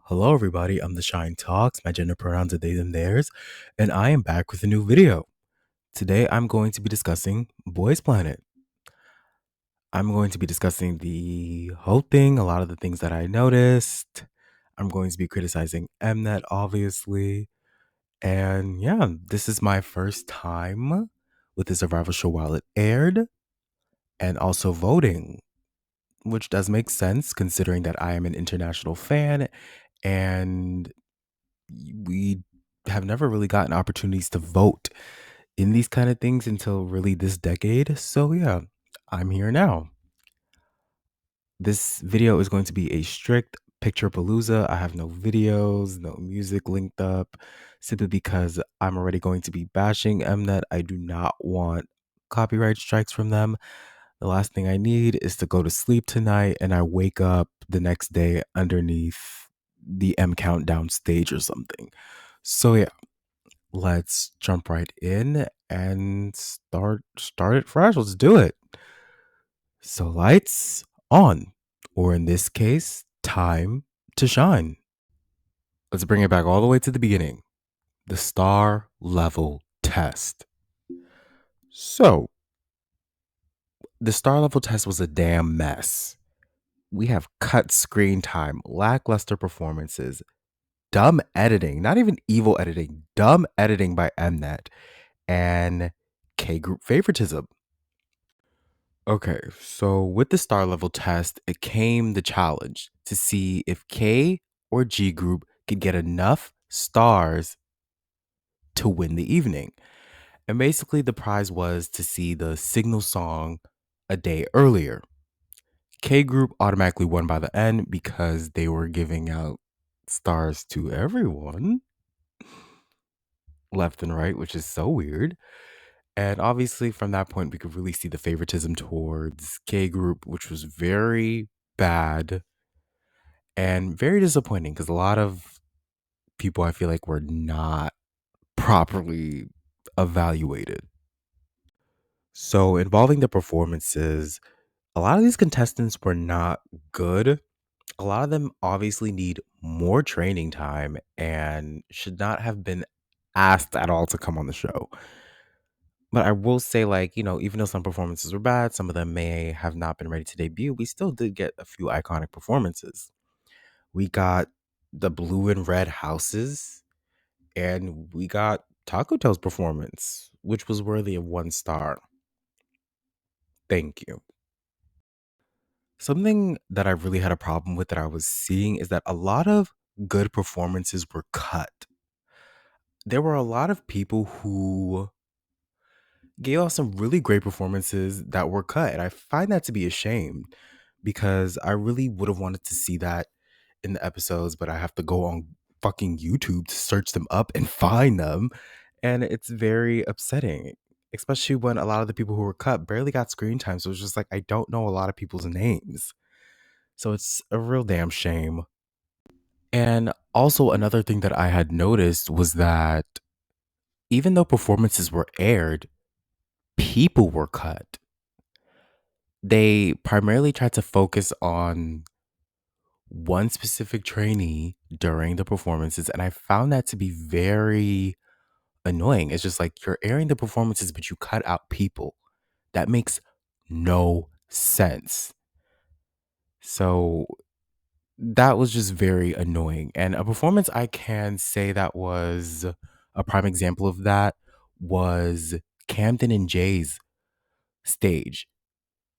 Hello, everybody. I'm the Shine Talks. My gender pronouns are they, them, theirs, and I am back with a new video. Today, I'm going to be discussing Boys Planet. I'm going to be discussing the whole thing, a lot of the things that I noticed. I'm going to be criticizing Mnet, obviously. And yeah, this is my first time with the survival show while it aired, and also voting, which does make sense considering that I am an international fan and we have never really gotten opportunities to vote in these kind of things until really this decade. So yeah, I'm here now. This video is going to be a strict picture palooza. I have no videos, no music linked up, simply because I'm already going to be bashing Mnet. I do not want copyright strikes from them. The last thing I need is to go to sleep tonight and I wake up the next day underneath the M Countdown stage or something. So yeah, let's jump right in and start it fresh. Let's do it. So lights on, or in this case, time to shine. Let's bring it back all the way to the beginning. The star level test. So, the star level test was a damn mess. We have cut screen time, lackluster performances, dumb editing, not even evil editing, dumb editing by Mnet, and K group favoritism. Okay, so with the star level test, it came the challenge to see if K or G group could get enough stars to win the evening. And basically, the prize was to see the signal song a day earlier. K group automatically won by the end because they were giving out stars to everyone left and right, which is so weird. And obviously, from that point, we could really see the favoritism towards K group, which was very bad and very disappointing because a lot of people I feel like were not properly evaluated. So, involving the performances, a lot of these contestants were not good. A lot of them obviously need more training time and should not have been asked at all to come on the show. But I will say, like, even though some performances were bad, some of them may have not been ready to debut, we still did get a few iconic performances. We got the blue and red houses, and we got Taco Tell's performance, which was worthy of 1 star. Thank you. Something that I really had a problem with that I was seeing is that a lot of good performances were cut. There were a lot of people who gave off some really great performances that were cut. And I find that to be a shame because I really would have wanted to see that in the episodes, but I have to go on fucking YouTube to search them up and find them. And it's very upsetting, especially when a lot of the people who were cut barely got screen time. So it's just like, I don't know a lot of people's names. So it's a real damn shame. And also, another thing that I had noticed was that even though performances were aired, people were cut. They primarily tried to focus on one specific trainee during the performances, and I found that to be very annoying. It's just like you're airing the performances, but you cut out people. That makes no sense. So that was just very annoying. And a performance I can say that was a prime example of that was Camden and Jay's stage.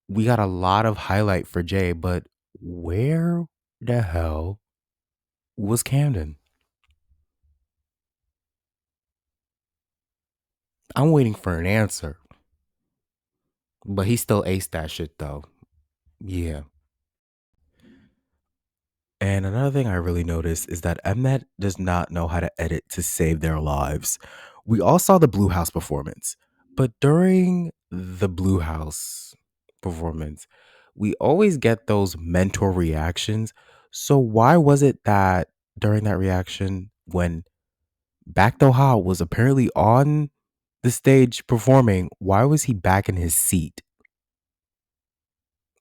We got a lot of highlight for Jay, but where the hell was Camden? I'm waiting for an answer, but he still aced that shit though. Yeah. And another thing I really noticed is that Mnet does not know how to edit to save their lives. We all saw the Blue House performance, but during the Blue House performance, we always get those mentor reactions. So why was it that during that reaction, when Back Ha was apparently on the stage performing, why was he back in his seat?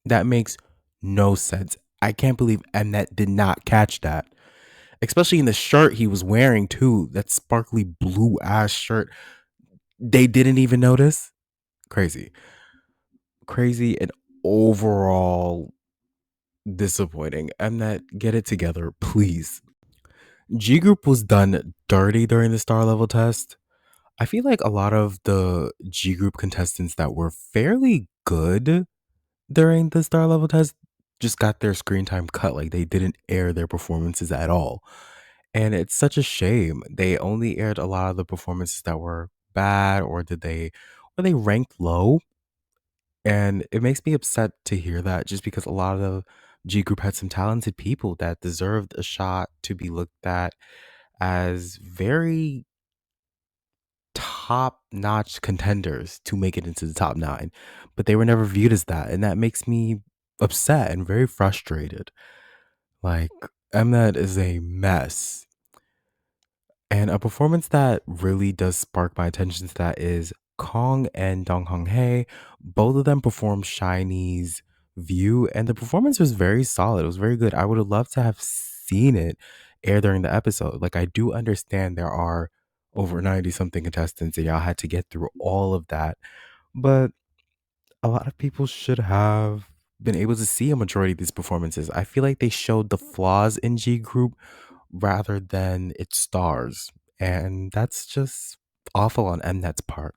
That makes no sense. I can't believe Mnet did not catch that. especially in the shirt he was wearing too. That sparkly blue ass shirt. They didn't even notice. Crazy. Crazy and overall disappointing. Mnet, get it together, please. G Group was done dirty during the star level test. I feel like a lot of the G Group contestants that were fairly good during the star level test just got their screen time cut. Like they didn't air their performances at all. And it's such a shame. They only aired a lot of the performances that were bad or they ranked low. And it makes me upset to hear that just because a lot of the G group had some talented people that deserved a shot to be looked at as very top notch contenders to make it into the top nine. But they were never viewed as that. And that makes me upset and very frustrated. Like, Mnet is a mess. And a performance that really does spark my attention to that is Kong and Dong Hong Hae. Both of them performed Shiny's View, and the performance was very solid. It was very good. I would have loved to have seen it air during the episode. Like, I do understand there are over 90 something contestants, and y'all had to get through all of that. But a lot of people should have been able to see a majority of these performances. I feel like they showed the flaws in G Group rather than its stars. And that's just awful on Mnet's part.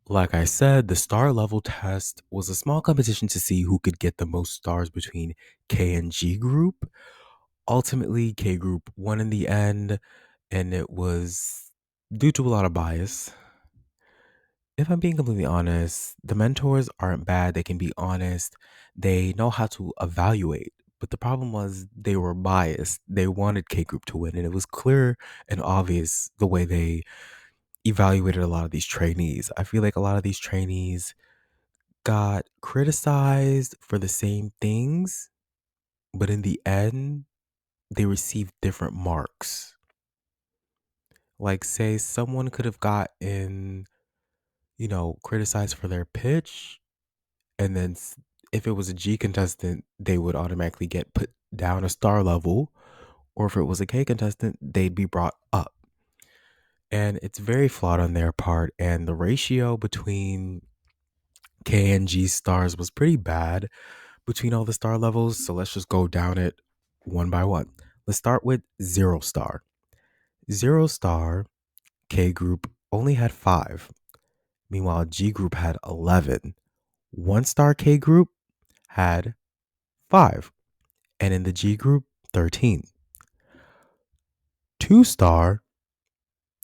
Like I said, the star level test was a small competition to see who could get the most stars between K and G group. Ultimately, K group won in the end, and it was due to a lot of bias. If I'm being completely honest, the mentors aren't bad. They can be honest. They know how to evaluate. But the problem was they were biased. They wanted K Group to win. And it was clear and obvious the way they evaluated a lot of these trainees. I feel like a lot of these trainees got criticized for the same things, but in the end, they received different marks. Like, say, someone could have gotten, criticized for their pitch. And then if it was a G contestant, they would automatically get put down a star level. Or if it was a K contestant, they'd be brought up. And it's very flawed on their part. And the ratio between K and G stars was pretty bad between all the star levels. So let's just go down it one by one. Let's start with 0 star. 0 star K group only had 5. Meanwhile, G group had 11. 1 star K group had 5. And in the G group, 13. 2 star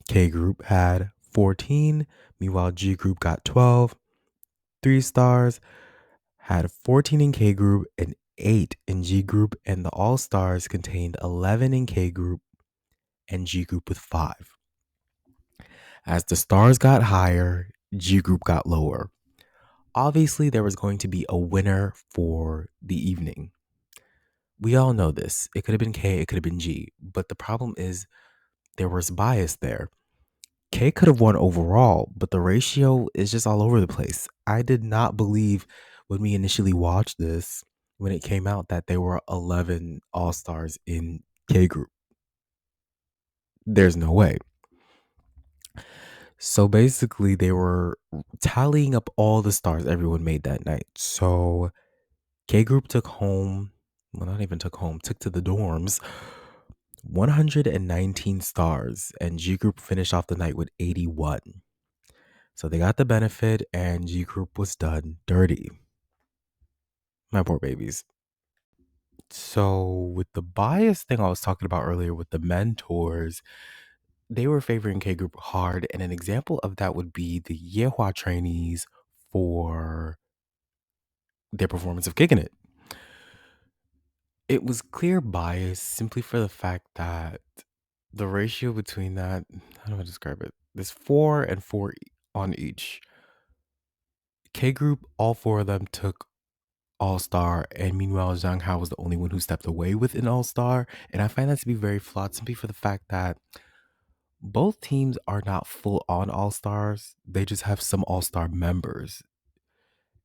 K group had 14. Meanwhile, G group got 12. 3 stars had 14 in K group and 8 in G group. And the all stars contained 11 in K group and G group with 5. As the stars got higher, G group got lower. Obviously, there was going to be a winner for the evening. We all know this. It could have been K, it could have been G. But the problem is there was bias there. K could have won overall, but the ratio is just all over the place. I did not believe when we initially watched this, when it came out, that there were 11 All Stars in K group. There's no way. So basically, they were tallying up all the stars everyone made that night. So K group took home, well, not even took home, took to the dorms 119 stars, and G group finished off the night with 81. So they got the benefit, and G group was done dirty. My poor babies. So with the bias thing I was talking about earlier with the mentors, they were favoring K group hard, and an example of that would be the Yehua trainees for their performance of Kicking It. It was clear bias simply for the fact that the ratio between that, how do I describe it? There's 4 and 4 on each. K group, all 4 of them took All Star, and meanwhile, Zhang Hao was the only one who stepped away with an All Star. And I find that to be very flawed simply for the fact that both teams are not full on All Stars, they just have some All Star members.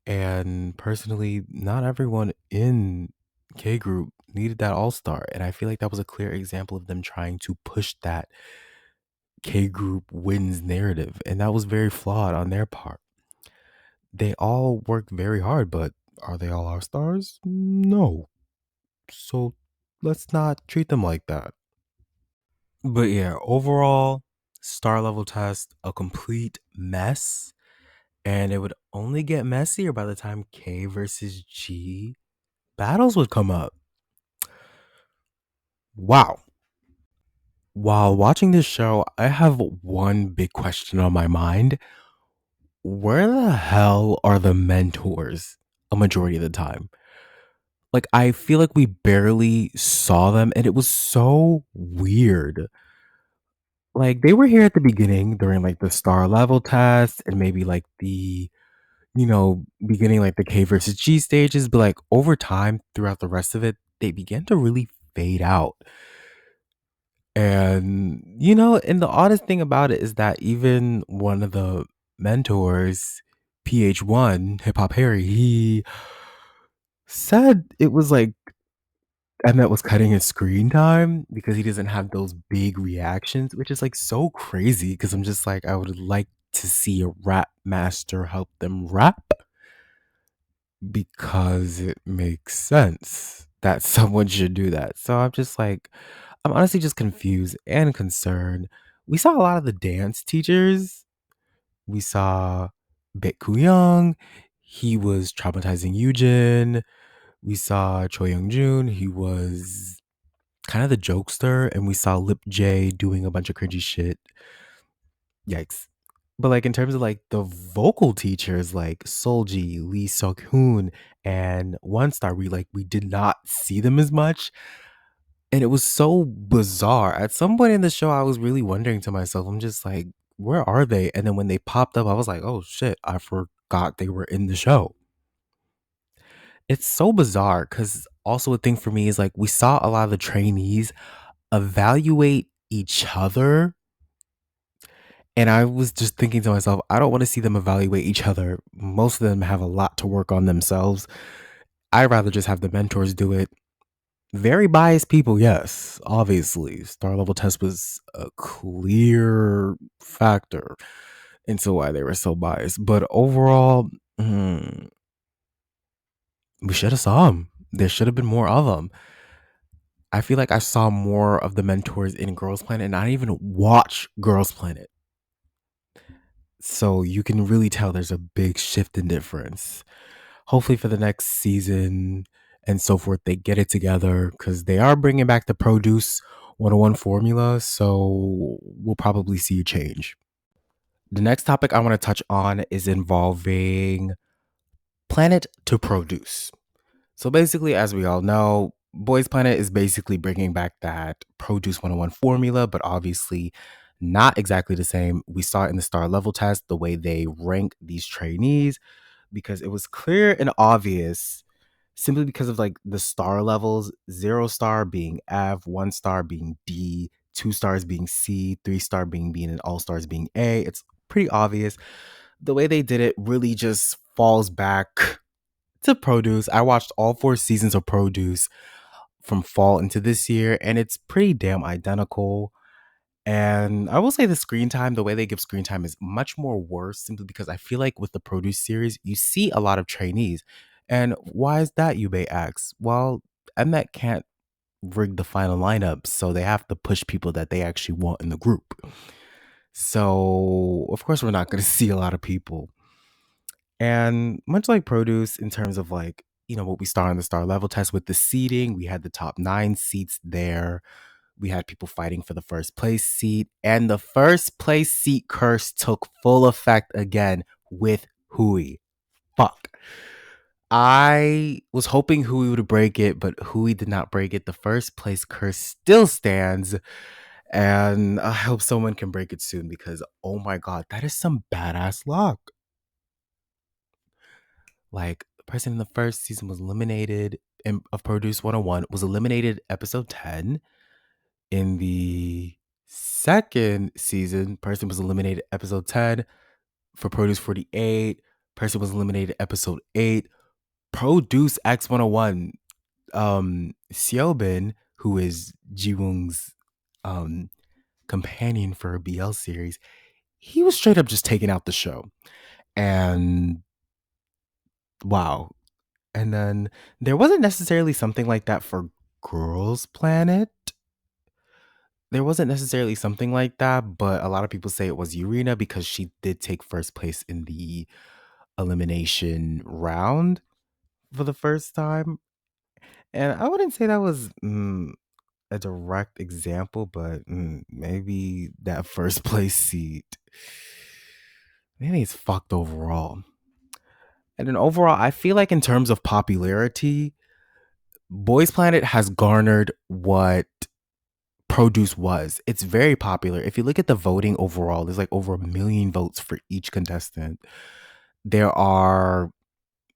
And personally, not everyone in K group needed that all star. And I feel like that was a clear example of them trying to push that K group wins narrative. And that was very flawed on their part. They all worked very hard, but are they all our stars? No. So let's not treat them like that. But yeah, overall, star level test, a complete mess. And it would only get messier by the time K versus G battles would come up. Wow. While watching this show, I have one big question on my mind. Where the hell are the mentors a majority of the time? Like, I feel like we barely saw them, and it was so weird. Like, they were here at the beginning during like the star level test and maybe like the, beginning like the K versus G stages, but like over time throughout the rest of it, they began to really fade out. And the oddest thing about it is that even one of the mentors, PH1, Hip Hop Harry, he said it was like Emmett was cutting his screen time because he doesn't have those big reactions, which is like so crazy because I'm just like, I would like to see a rap master help them rap because it makes sense that someone should do that. So I'm just like, I'm honestly just confused and concerned. We saw a lot of the dance teachers. We saw Baek Young. He was traumatizing Yujin. We saw Choi Young Jun. He was kind of the jokester. And we saw Lip J doing a bunch of cringy shit. Yikes. But like in terms of like the vocal teachers like Solji, Lee Seok Hoon, and One Star, we did not see them as much. And it was so bizarre. At some point in the show, I was really wondering to myself, I'm just like, where are they? And then when they popped up, I was like, oh shit, I forgot they were in the show. It's so bizarre because also a thing for me is like we saw a lot of the trainees evaluate each other. And I was just thinking to myself, I don't want to see them evaluate each other. Most of them have a lot to work on themselves. I'd rather just have the mentors do it. Very biased people, yes, obviously. Star level test was a clear factor into why they were so biased. But overall, we should have saw them. There should have been more of them. I feel like I saw more of the mentors in Girls Planet, and I didn't even watch Girls Planet. So you can really tell there's a big shift in difference. Hopefully for the next season and so forth, they get it together because they are bringing back the Produce 101 formula. So we'll probably see a change. The next topic I want to touch on is involving Planet to Produce. So basically, as we all know, Boys Planet is basically bringing back that Produce 101 formula, but obviously not exactly the same. We saw it in the star level test, the way they rank these trainees, because it was clear and obvious simply because of like the star levels, 0 star being F, 1 star being D, 2 stars being C, 3 star being B, and all stars being A. It's pretty obvious. The way they did it really just falls back to Produce. I watched all 4 seasons of Produce from fall into this year, and it's pretty damn identical. And I will say the screen time, the way they give screen time is much more worse simply because I feel like with the Produce series, you see a lot of trainees. And why is that, you may ask? Well, Mnet can't rig the final lineup, so they have to push people that they actually want in the group. So, of course, we're not going to see a lot of people. And much like Produce, in terms of like, what we saw in the star level test with the seating, we had the top 9 seats there. We had people fighting for the first place seat, and the first place seat curse took full effect again with Hui. Fuck. I was hoping Hui would break it, but Hui did not break it. The first place curse still stands, and I hope someone can break it soon because, oh my god, that is some badass luck. Like, the person in the first season was eliminated of Produce 101, was eliminated episode 10. In the second season, person was eliminated episode 10 for Produce 48. Person was eliminated episode 8. Produce X101 Seobin, who is Jiwoong's um companion for a BL series, he was straight up just taking out the show. And wow. And then there wasn't necessarily something like that for Girls Planet. There wasn't necessarily something like that, but a lot of people say it was Urena because she did take first place in the elimination round for the first time. And I wouldn't say that was a direct example, but maybe that first place seat, maybe it's fucked overall. And then overall, I feel like in terms of popularity, Boys Planet has garnered what Produce was. It's very popular. If you look at the voting overall, there's like over 1 million votes for each contestant. There are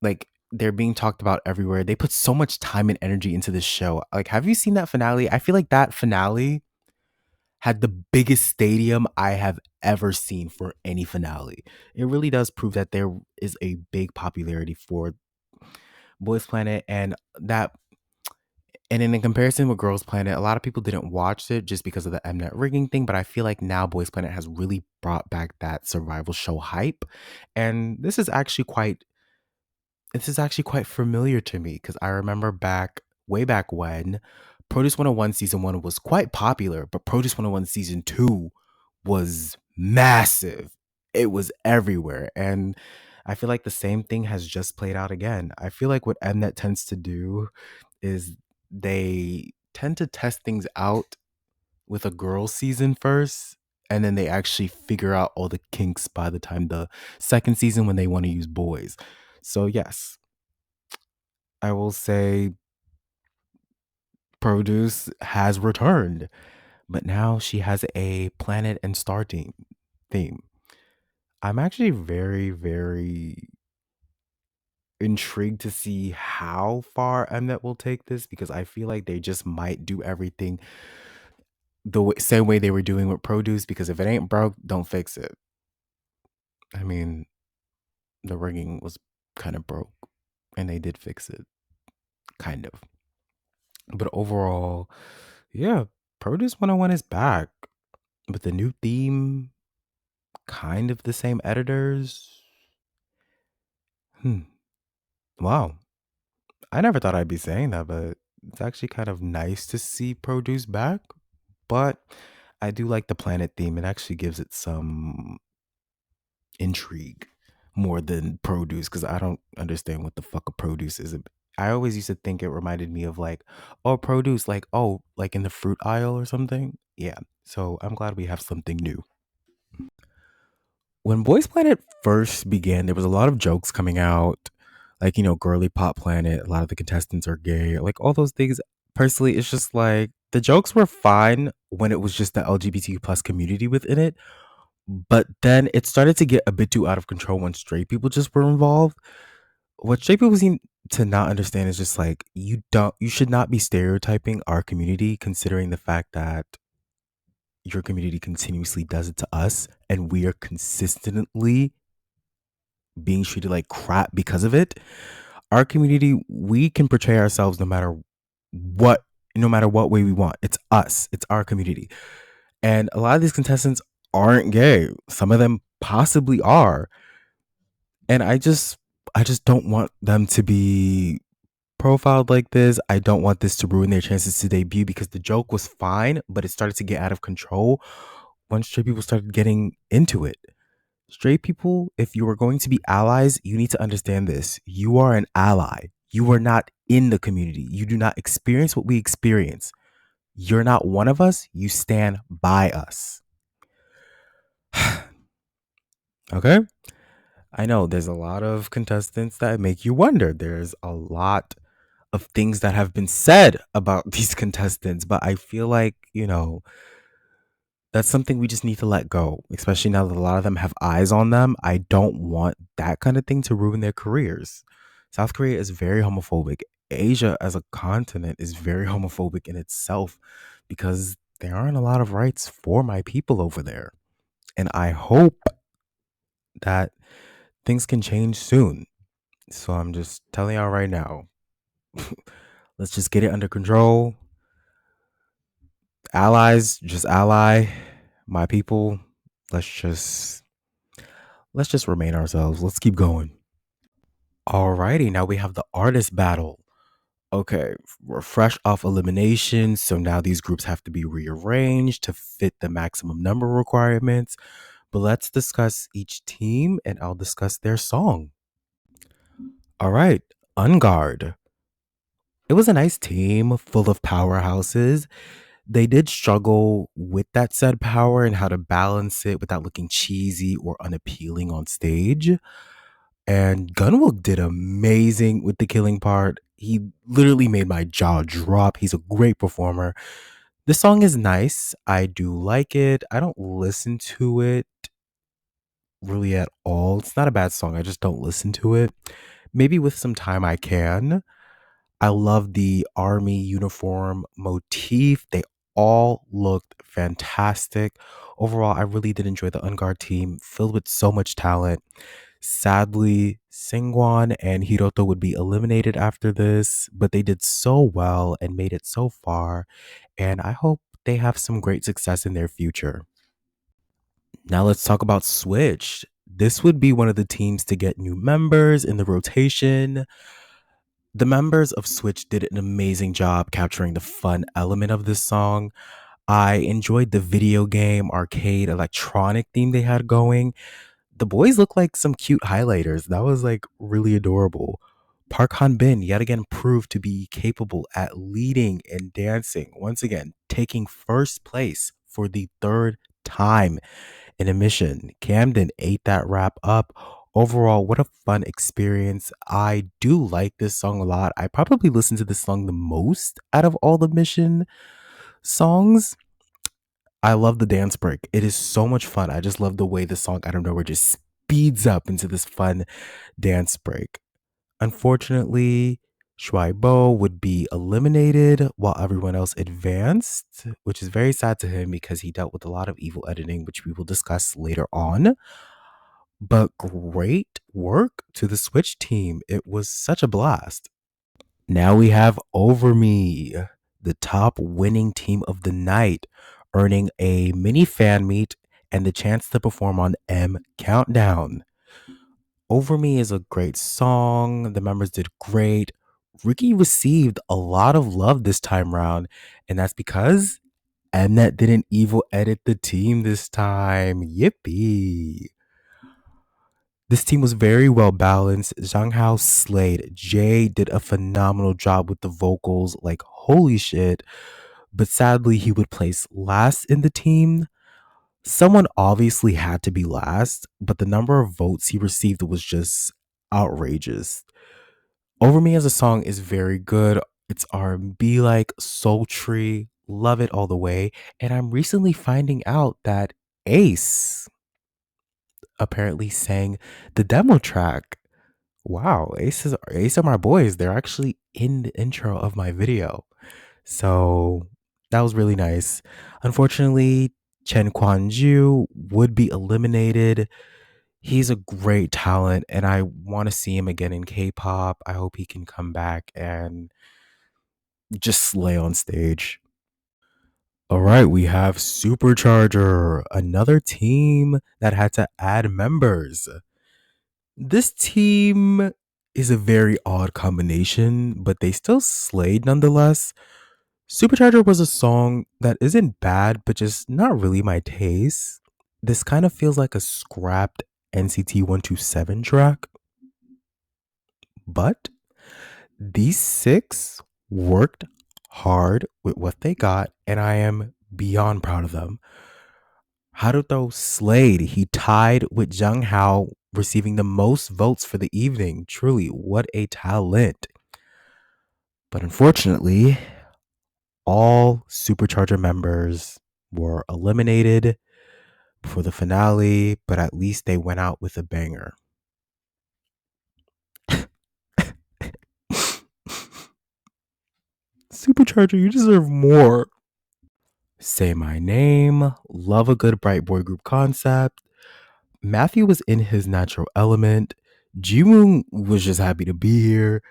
like they're being talked about everywhere. They put so much time and energy into this show. Like, have you seen that finale? I feel like that finale had the biggest stadium I have ever seen for any finale. It really does prove that there is a big popularity for Boys Planet, and in comparison with Girls Planet, a lot of people didn't watch it just because of the Mnet rigging thing, but I feel like now Boys Planet has really brought back that survival show hype. And this is actually quite familiar to me because I remember way back when Produce 101 season 1 was quite popular, but Produce 101 season 2 was massive. It was everywhere. And I feel like the same thing has just played out again. I feel like what Mnet tends to do is they tend to test things out with a girl season first, and then they actually figure out all the kinks by the time the second season when they want to use boys. So yes, I will say Produce has returned, but now she has a planet and star theme. I'm actually very, very intrigued to see how far Mnet will take this because I feel like they just might do everything same way they were doing with Produce because if it ain't broke, don't fix it. I mean, the rigging was kind of broke and they did fix it, kind of. But overall, yeah, Produce 101 is back with the new theme, kind of the same editors. Hmm. Wow. I never thought I'd be saying that, but it's actually kind of nice to see Produce back. But I do like the planet theme. It actually gives it some intrigue more than Produce because I don't understand what the fuck a produce is. I always used to think it reminded me of like, oh, produce, like, oh, like in the fruit aisle or something. Yeah. So I'm glad we have something new. When Boys Planet first began, there was a lot of jokes coming out, like, Girly Pop Planet, a lot of the contestants are gay, like all those things. Personally, it's just like the jokes were fine when it was just the LGBTQ plus community within it. But then it started to get a bit too out of control when straight people just were involved. What straight people seem to not understand is just like you should not be stereotyping our community considering the fact that your community continuously does it to us and we are consistently being treated like crap because of it. Our community, we can portray ourselves what no matter what way we want. It's us. It's our community. And a lot of these contestants aren't gay. Some of them possibly are. And I just don't want them to be profiled like this. I don't want this to ruin their chances to debut because the joke was fine, but it started to get out of control when straight people started getting into it. Straight people, if you are going to be allies, you need to understand this. You are an ally. You are not in the community. You do not experience what we experience. You're not one of us. You stand by us. Okay? I know there's a lot of contestants that make you wonder. There's a lot of things that have been said about these contestants, but I feel like, that's something we just need to let go, especially now that a lot of them have eyes on them. I don't want that kind of thing to ruin their careers. South Korea is very homophobic. Asia as a continent is very homophobic in itself because there aren't a lot of rights for my people over there. And I hope that things can change soon. So I'm just telling y'all right now, Let's just get it under control. Allies, just ally. My people, let's just let's just remain ourselves. Let's keep going. Alrighty, now we have the artist battle. Okay, we're fresh off elimination, so now these groups have to be rearranged to fit the maximum number requirements. But let's discuss each team and I'll discuss their song. All right, Unguard. It was a nice team full of powerhouses. They did struggle with that said power and how to balance it without looking cheesy or unappealing on stage. And Gunwook did amazing with the killing part. He literally made my jaw drop. He's a great performer. The song is nice. I do like it. I don't listen to it really at all. It's not a bad song. I just don't listen to it. Maybe with some time I can. I love the army uniform motif. They all looked fantastic. Overall, I really did enjoy the Unguard team, filled with so much talent. Sadly, Singwan and Hiroto would be eliminated after this, but they did so well and made it so far, and I hope they have some great success in their future. Now let's talk about Switch. This would be one of the teams to get new members in the rotation. The members of Switch did an amazing job capturing the fun element of this song. I enjoyed the video game, arcade, electronic theme they had going. The boys look like some cute highlighters. That was like really adorable. Park Han Bin yet again proved to be capable at leading and dancing. Once again, taking first place for the third time in a mission. Camden ate that wrap up. Overall, what a fun experience. I do like this song a lot. I probably listen to this song the most out of all the mission songs. I love the dance break. It is so much fun. I just love the way the song out of nowhere just speeds up into this fun dance break. Unfortunately, Shuai Bo would be eliminated while everyone else advanced, which is very sad to him because he dealt with a lot of evil editing, which we will discuss later on. But great work to the Switch team. It was such a blast. Now we have Over Me, the top winning team of the night, earning a mini fan meet and the chance to perform on M Countdown. Over Me is a great song. The members did great. Ricky received a lot of love this time round, and that's because Mnet didn't evil edit the team this time. Yippee. This team was very well balanced. Zhang Hao slayed. Jay did a phenomenal job with the vocals. Like, holy shit. But sadly, he would place last in the team. Someone obviously had to be last, but the number of votes he received was just outrageous. Over Me as a song is very good. It's R&B like, sultry, love it all the way. And I'm recently finding out that Ace apparently sang the demo track. Wow, Ace are my boys. They're actually in the intro of my video. So that was really nice. Unfortunately, Chen Kwanju would be eliminated. He's a great talent and I want to see him again in K-pop. I hope he can come back and just slay on stage. All right, we have Supercharger, another team that had to add members. This team is a very odd combination, but they still slayed nonetheless. Supercharger was a song that isn't bad, but just not really my taste. This kind of feels like a scrapped NCT 127 track. But these six worked hard with what they got, and I am beyond proud of them. Haruto slayed. He tied with Jung Hao, receiving the most votes for the evening. Truly, what a talent. But unfortunately, all Supercharger members were eliminated for the finale, but at least they went out with a banger. Supercharger, you deserve more. Say My Name, love a good bright boy group concept. Matthew was in his natural element. Jiwoon was just happy to be here.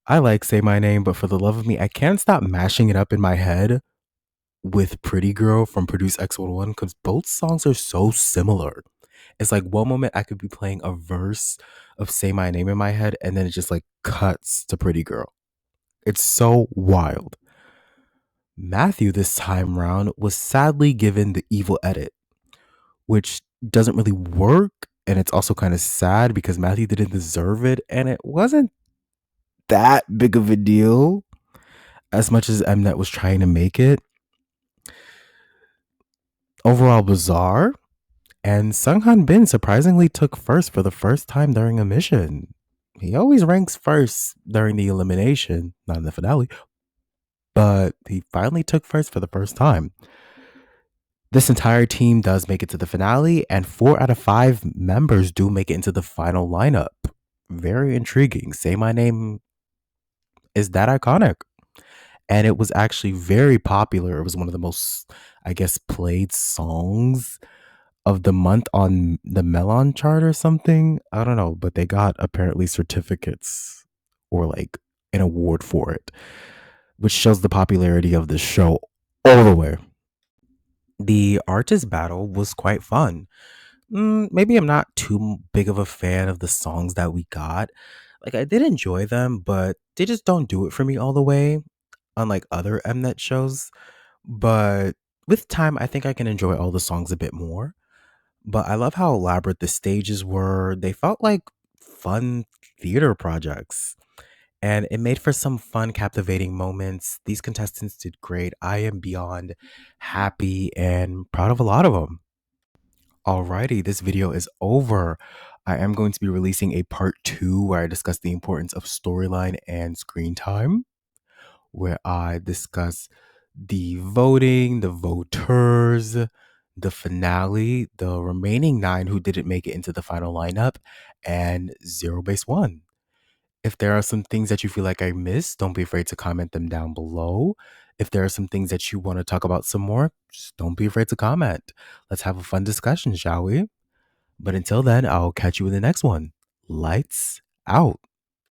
I like Say My Name, but for the love of me, I can't stop mashing it up in my head with Pretty Girl from Produce X101 because both songs are so similar. It's like one moment I could be playing a verse of Say My Name in my head, and then it just like cuts to Pretty Girl. It's so wild. Matthew this time round was sadly given the evil edit, which doesn't really work. And it's also kind of sad because Matthew didn't deserve it. And it wasn't that big of a deal as much as Mnet was trying to make it. Overall, bizarre. And Sunghan Bin surprisingly took first for the first time during a mission. He always ranks first during the elimination, not in the finale, but he finally took first for the first time. This entire team does make it to the finale, and 4 out of 5 members do make it into the final lineup. Very intriguing. Say My Name is that iconic. And it was actually very popular. It was one of the most, I guess, played songs of the month on the Melon chart or something. I don't know, but they got apparently certificates or like an award for it, which shows the popularity of the show all the way. The artist battle was quite fun. Maybe I'm not too big of a fan of the songs that we got. Like, I did enjoy them, but they just don't do it for me all the way, unlike other Mnet shows. But with time, I think I can enjoy all the songs a bit more. But I love how elaborate the stages were. They felt like fun theater projects. And it made for some fun, captivating moments. These contestants did great. I am beyond happy and proud of a lot of them. Alrighty, this video is over. I am going to be releasing a part 2 where I discuss the importance of storyline and screen time, where I discuss the voting, the voters, the finale, the remaining 9 who didn't make it into the final lineup, and Zero Base One. If there are some things that you feel like I missed, don't be afraid to comment them down below. If there are some things that you want to talk about some more, just don't be afraid to comment. Let's have a fun discussion, shall we? But until then, I'll catch you in the next one. Lights out.